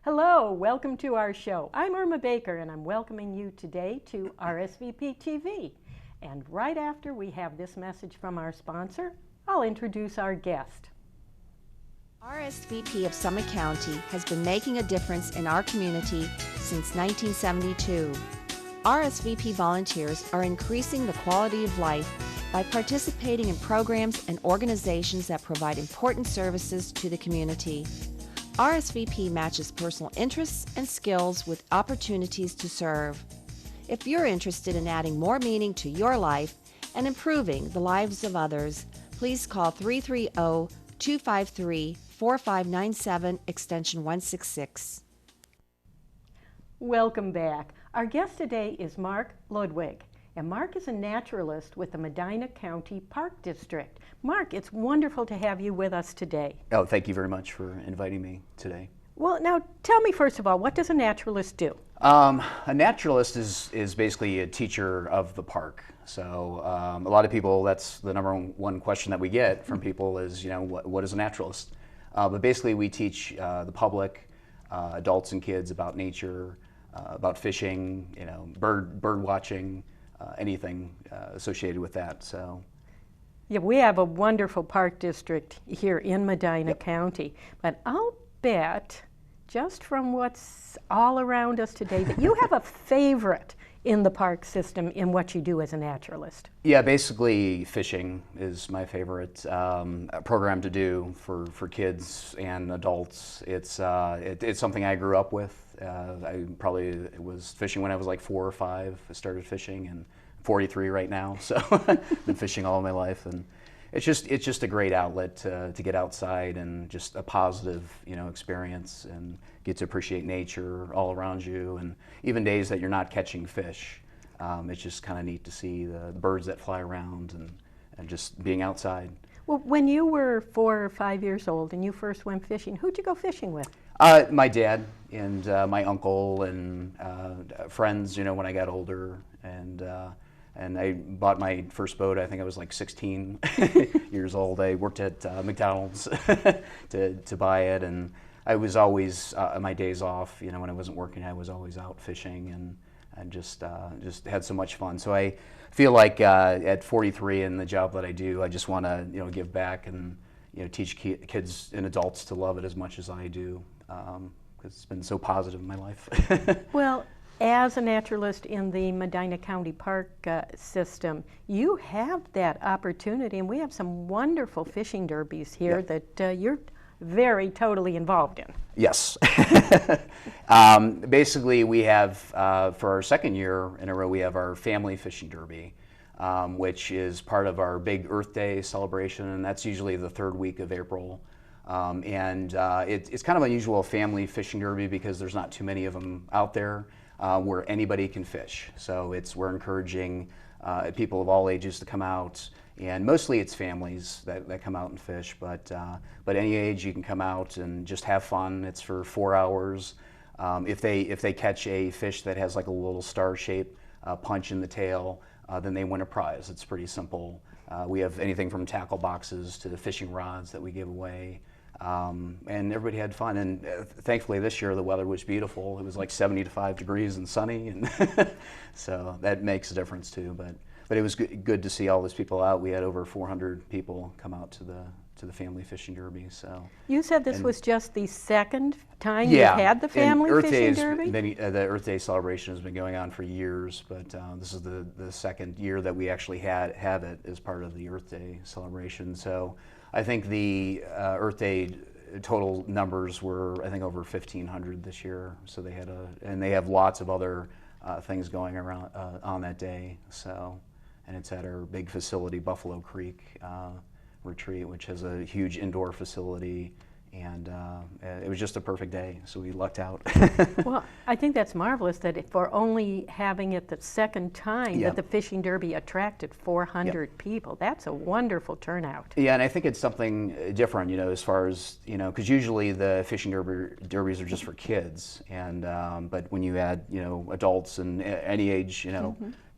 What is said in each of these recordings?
Hello, welcome to our show. I'm Irma Baker and I'm welcoming you today to RSVP TV. And right after we have this message from our sponsor, I'll introduce our guest. RSVP of Summit County has been making a difference in our community since 1972. RSVP volunteers are increasing the quality of life by participating in programs and organizations that provide important services to the community. RSVP matches personal interests and skills with opportunities to serve. If you're interested in adding more meaning to your life and improving the lives of others, please call 330-253-4597 extension 166. Welcome back. Our guest today is Mark Ludwig. And Mark is a naturalist with the Medina County Park District. Mark, it's wonderful to have you with us today. Oh, thank you very much for inviting me today. Well, now tell me first of all, what does a naturalist do? A naturalist is basically a teacher of the park. So a lot of people, that's the number one question that we get from people is, what is a naturalist? But basically we teach the public, adults and kids about nature, about fishing, bird watching, anything associated with that. So, yeah, we have a wonderful park district here in Medina County, but I'll bet, just from what's all around us today, that you have a favorite in the park system in what you do as a naturalist. Yeah, basically fishing is my favorite program to do for kids and adults. It's something I grew up with. I probably was fishing when I was like 4 or 5. I started fishing, and 43 right now, so been fishing all of my life, and it's just a great outlet to get outside and just a positive experience and get to appreciate nature all around you, and even days that you're not catching fish. It's just kind of neat to see the birds that fly around and just being outside. Well, when you were 4 or 5 years old and you first went fishing, who'd you go fishing with? My dad and my uncle and friends, when I got older, and I bought my first boat. I think I was like 16 years old. I worked at McDonald's to buy it, and I was always on my days off. When I wasn't working, I was always out fishing and just had so much fun. So I feel like at 43 in the job that I do, I just want to give back and teach kids and adults to love it as much as I do. Because it's been so positive in my life. Well, as a naturalist in the Medina County Park system, you have that opportunity, and we have some wonderful fishing derbies here that you're very totally involved in. Yes. Basically, we have, for our second year in a row, we have our family fishing derby, which is part of our big Earth Day celebration, and that's usually the 3rd week of April. It's kind of unusual family fishing derby because there's not too many of them out there where anybody can fish. So we're encouraging people of all ages to come out, and mostly it's families that come out and fish. But any age you can come out and just have fun. It's for 4 hours. If they catch a fish that has like a little star shape punch in the tail, then they win a prize. It's pretty simple. We have anything from tackle boxes to the fishing rods that we give away. And everybody had fun, and thankfully this year the weather was beautiful. It was like 75 degrees and sunny, and so that makes a difference too. But it was good to see all those people out. We had over 400 people come out to the family fishing derby. So you said this was just the second time you've had the family fishing derby? The Earth Day celebration has been going on for years, but this is the second year that we actually have it as part of the Earth Day celebration. So I think the Earth Day total numbers were, I think, over 1,500 this year. So they have lots of other things going around on that day. So, and it's at our big facility, Buffalo Creek Retreat, which has a huge indoor facility. And it was just a perfect day, so we lucked out. Well, I think that's marvelous that for only having it the second time that the fishing derby attracted 400 people. That's a wonderful turnout. Yeah, and I think it's something different, as far as, because usually the fishing derbies are just for kids, and but when you add, adults and any age,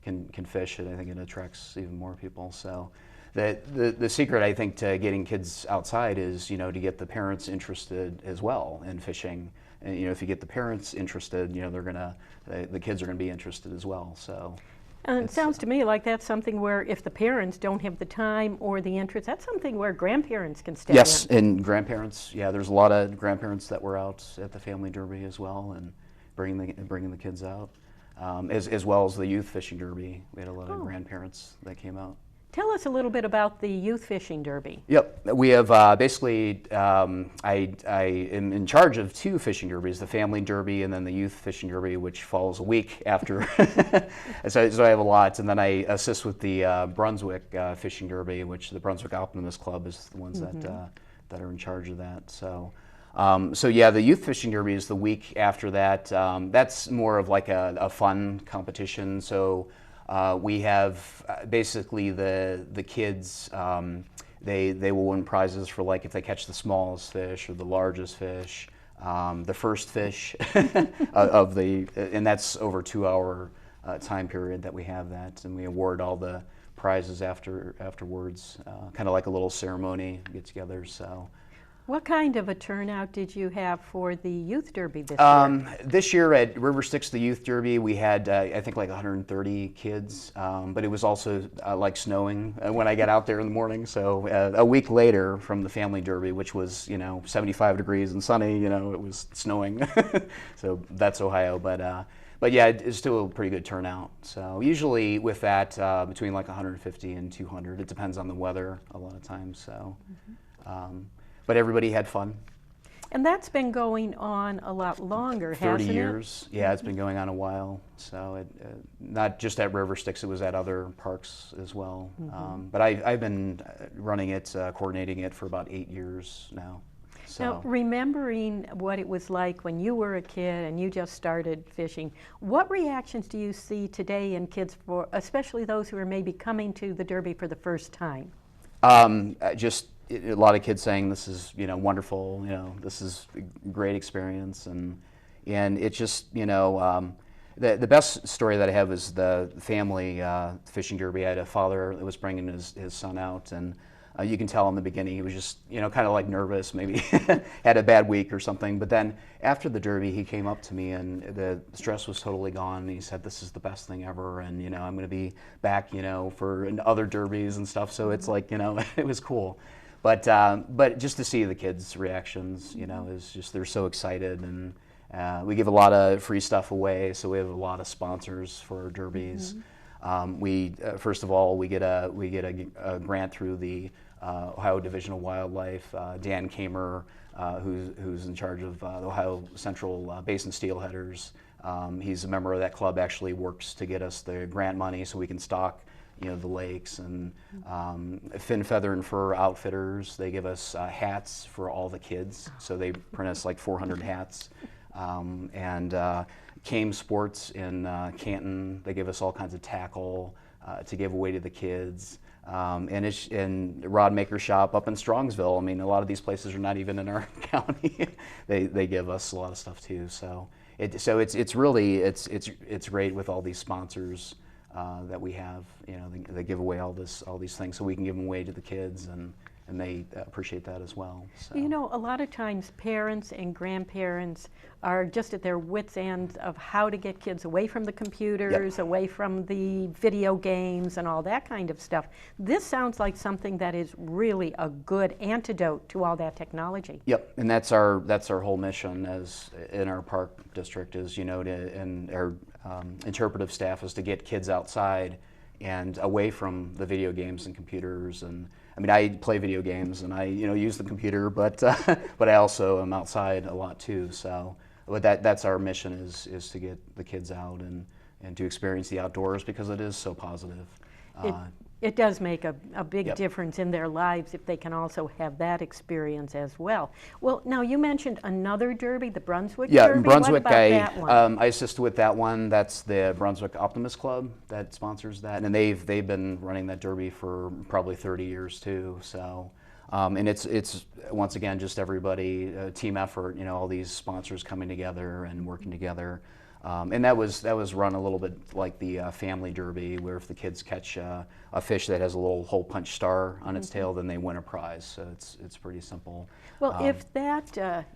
can fish, and I think it attracts even more people. So the secret, I think, to getting kids outside is, to get the parents interested as well in fishing. And, if you get the parents interested, the kids are gonna be interested as well, so. And it sounds to me like that's something where if the parents don't have the time or the interest, that's something where grandparents can step in. Yes, and grandparents, there's a lot of grandparents that were out at the Family Derby as well, and bringing the kids out, as well as the youth fishing derby. We had a lot of grandparents that came out. Tell us a little bit about the youth fishing derby. Yep, we have basically, I am in charge of two fishing derbies, the Family Derby and then the Youth Fishing Derby, which falls a week after. so I have a lot, and then I assist with the Brunswick Fishing Derby, which the Brunswick Optimist Club is the ones that are in charge of that. So yeah, the Youth Fishing Derby is the week after that. That's more of like a fun competition. So we have basically the kids, they will win prizes for, like, if they catch the smallest fish or the largest fish, the first fish and that's over a 2-hour time period that we have that, and we award all the prizes afterwards, kind of like a little ceremony get together. So. What kind of a turnout did you have for the Youth Derby this year? This year at River Styx, the Youth Derby, we had, I think, like 130 kids, but it was also like snowing when I got out there in the morning. So a week later from the Family Derby, which was, 75 degrees and sunny, it was snowing. So that's Ohio, but yeah, it's still a pretty good turnout. So usually with that, between like 150 and 200, it depends on the weather a lot of times. So. But everybody had fun. And that's been going on a lot longer, hasn't it? 30 years. Yeah, it's been going on a while. So not just at River Styx, it was at other parks as well. But I've been running it, coordinating it for about 8 years now. So. Now, remembering what it was like when you were a kid and you just started fishing, what reactions do you see today in kids, especially those who are maybe coming to the Derby for the first time? Just a lot of kids saying this is wonderful, this is a great experience, and it's just the best story that I have is the family fishing derby. I had a father that was bringing his son out, and you can tell in the beginning he was just kind of like nervous, maybe had a bad week or something, but then after the derby he came up to me and the stress was totally gone, and he said this is the best thing ever, and I'm going to be back for other derbies and stuff. So it's like it was cool. But just to see the kids' reactions, is just they're so excited, and we give a lot of free stuff away. So we have a lot of sponsors for our derbies. We first of all we get a grant through the Ohio Division of Wildlife. Dan Kamer, who's in charge of the Ohio Central Basin Steelheaders. He's a member of that club. Actually works to get us the grant money so we can stock the lakes, and Fin, Feather, and Fur Outfitters. They give us hats for all the kids, so they print us like 400 hats. And Kame Sports in Canton, they give us all kinds of tackle to give away to the kids. And it's in Rod Maker Shop up in Strongsville. I mean, a lot of these places are not even in our county. They give us a lot of stuff too. So it's really great with all these sponsors that we have. They give away all these things, so we can give them away to the kids, and they appreciate that as well. So. A lot of times parents and grandparents are just at their wits' end of how to get kids away from the computers, away from the video games and all that kind of stuff. This sounds like something that is really a good antidote to all that technology. Yep, and that's our whole mission as in our park district is, and our interpretive staff is to get kids outside and away from the video games and computers. And I mean, I play video games and I use the computer, but I also am outside a lot too. So, but that's our mission is to get the kids out and to experience the outdoors, because it is so positive. It does make a big difference in their lives if they can also have that experience as well. Well, now you mentioned another derby, the Brunswick Derby. Yeah, Brunswick, what about that one? I assisted with that one. That's the Brunswick Optimist Club that sponsors that, and they've been running that derby for probably 30 years too. So And it's once again just everybody, team effort. You know, all these sponsors coming together and working together. And that was run a little bit like the family derby, where if the kids catch a fish that has a little hole punch star on its tail, then they win a prize. So it's pretty simple. Well, if that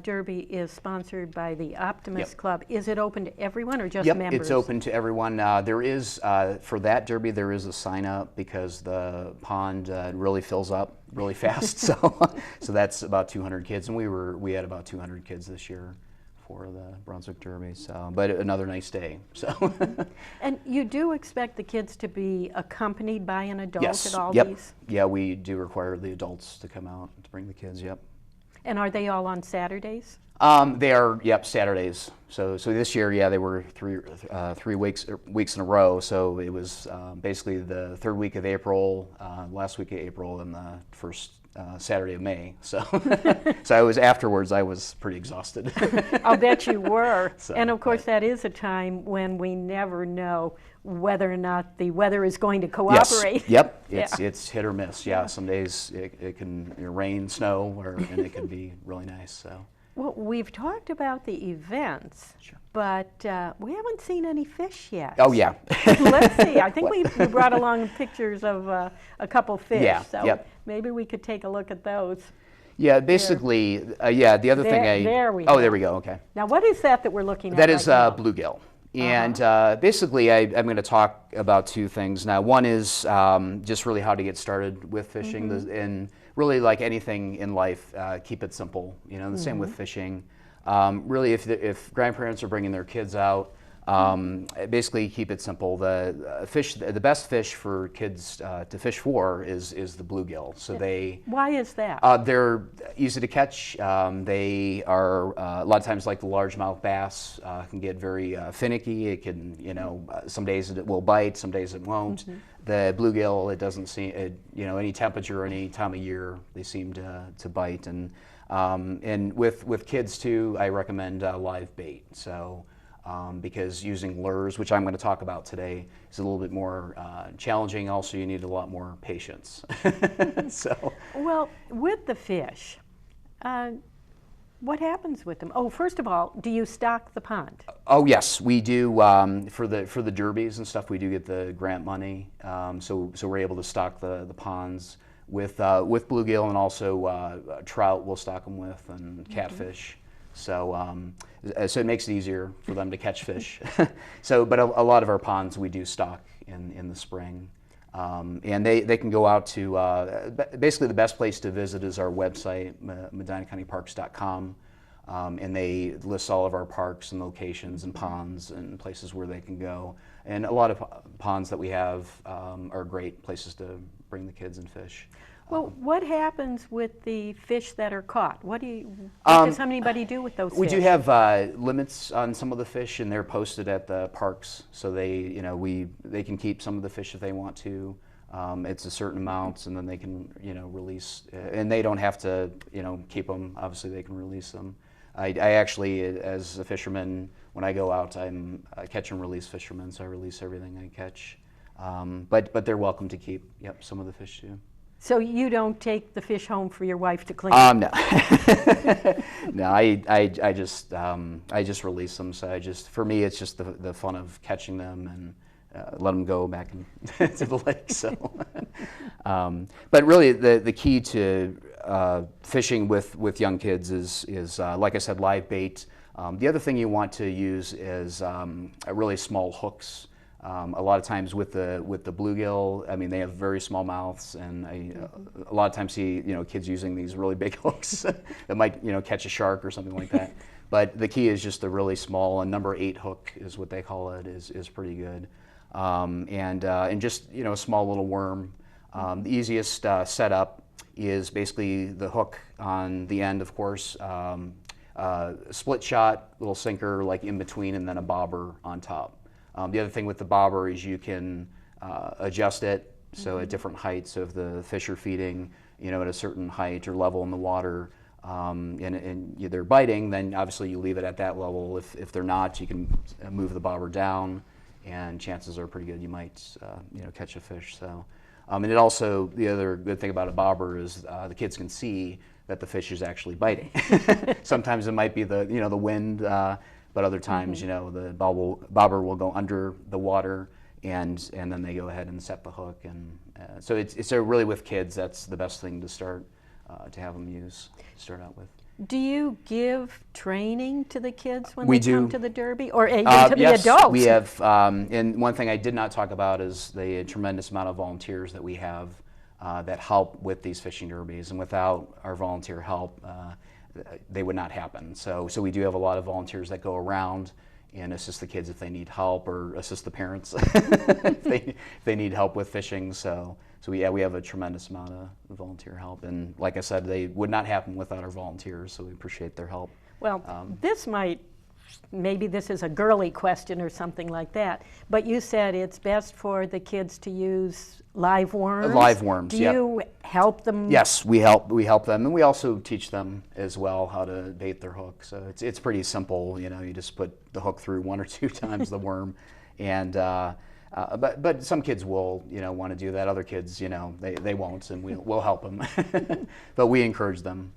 derby is sponsored by the Optimist Club, is it open to everyone or just members? It's open to everyone. There is, for that derby, there is a sign up because the pond really fills up really fast. So that's about 200 kids, and we had about 200 kids this year for the Brunswick Derby. So, but another nice day. So. And you do expect the kids to be accompanied by an adult Yes. at all these? Yeah, we do require the adults to come out to bring the kids. Yep. And are they all on Saturdays? They are, Saturdays. So this year, they were three weeks in a row. So it was basically the third week of April, last week of April, and the first Saturday of May. So so I was pretty exhausted. I'll bet you were. So, and of course, that is a time when we never know whether or not the weather is going to cooperate. Yes. Yep. It's hit or miss. Yeah. Some days it can rain, snow, and it can be really nice. So. Well, we've talked about the events, but we haven't seen any fish yet. Oh, yeah. Let's see. I think we brought along pictures of a couple fish. Yeah, so maybe we could take a look at those. Yeah, basically, the other thing there we go. go. There we go, okay. Now, what is that we're looking at? That is right now? bluegill. And basically, I'm going to talk about two things. Now, one is just really how to get started with fishing, and really, like anything in life, keep it simple. You know, the same with fishing. Really, if grandparents are bringing their kids out, basically keep it simple. The best fish for kids to fish for is the bluegill. So Why is that? They're easy to catch. They are a lot of times, like the largemouth bass, can get very finicky. It can, some days it will bite, some days it won't. The bluegill, it doesn't seem, any temperature, any time of year, they seem to bite. And with kids too, I recommend live bait. So. Because using lures, which I'm going to talk about today, is a little bit more challenging. Also, you need a lot more patience. Well, with the fish, what happens with them? Oh, first of all, do you stock the pond? Oh yes, we do. For the derbies and stuff, we do get the grant money, so we're able to stock the ponds with bluegill, and also trout. We'll stock them with, and catfish. So it makes it easier for them to catch fish. But a lot of our ponds we do stock in the spring. And they can go out to, basically the best place to visit is our website, medinacountyparks.com. And they list all of our parks and locations and ponds and places where they can go. And a lot of ponds that we have are great places to bring the kids and fish. Well, what happens with the fish that are caught? What does anybody do with those fish? We do have limits on some of the fish, and they're posted at the parks, so they can keep some of the fish if they want to. It's a certain amount, and then they can release, and they don't have to keep them. Obviously, they can release them. I actually, as a fisherman, when I go out, I'm a catch and release fisherman, so I release everything I catch. But they're welcome to keep some of the fish too. So you don't take the fish home for your wife to clean? No. No, I just release them. So for me, it's just the fun of catching them and let them go back to the lake. So, but really, the key to fishing with young kids is like I said, live bait. The other thing you want to use is really small hooks. A lot of times with the bluegill, I mean, they have very small mouths, and a lot of times see kids using these really big hooks that might catch a shark or something like that. But the key is just the really small, and number 8 hook is what they call it, is pretty good, and just a small little worm. The easiest setup is basically the hook on the end, of course, split shot, little sinker like in between, and then a bobber on top. The other thing with the bobber is you can adjust it so at different heights. So if the fish are feeding, at a certain height or level in the water, and they're biting, then obviously you leave it at that level. If they're not, you can move the bobber down, and chances are pretty good you might catch a fish. So And it also, the other good thing about a bobber is the kids can see that the fish is actually biting. Sometimes it might be the the wind, but other times the bobber will go under the water, and then they go ahead and set the hook, and so it's really with kids that's the best thing to start to have them start out with. Do you give training to the kids when We they come do. to the Derby, or even to Yes, the adults? we have, and one thing I did not talk about is the tremendous amount of volunteers that we have that help with these fishing derbies, and without our volunteer help, they would not happen. So we do have a lot of volunteers that go around and assist the kids if they need help, or assist the parents if they need help with fishing. So we have a tremendous amount of volunteer help, and like I said, they would not happen without our volunteers. So we appreciate their help. Well, maybe this is a girly question or something like that, but you said it's best for the kids to use live worms. Live worms. Do you help them? Yes, we help them, and we also teach them as well how to bait their hook. So it's pretty simple. You just put the hook through 1 or 2 times the worm, and but some kids will want to do that. Other kids they won't, and we'll help them. But we encourage them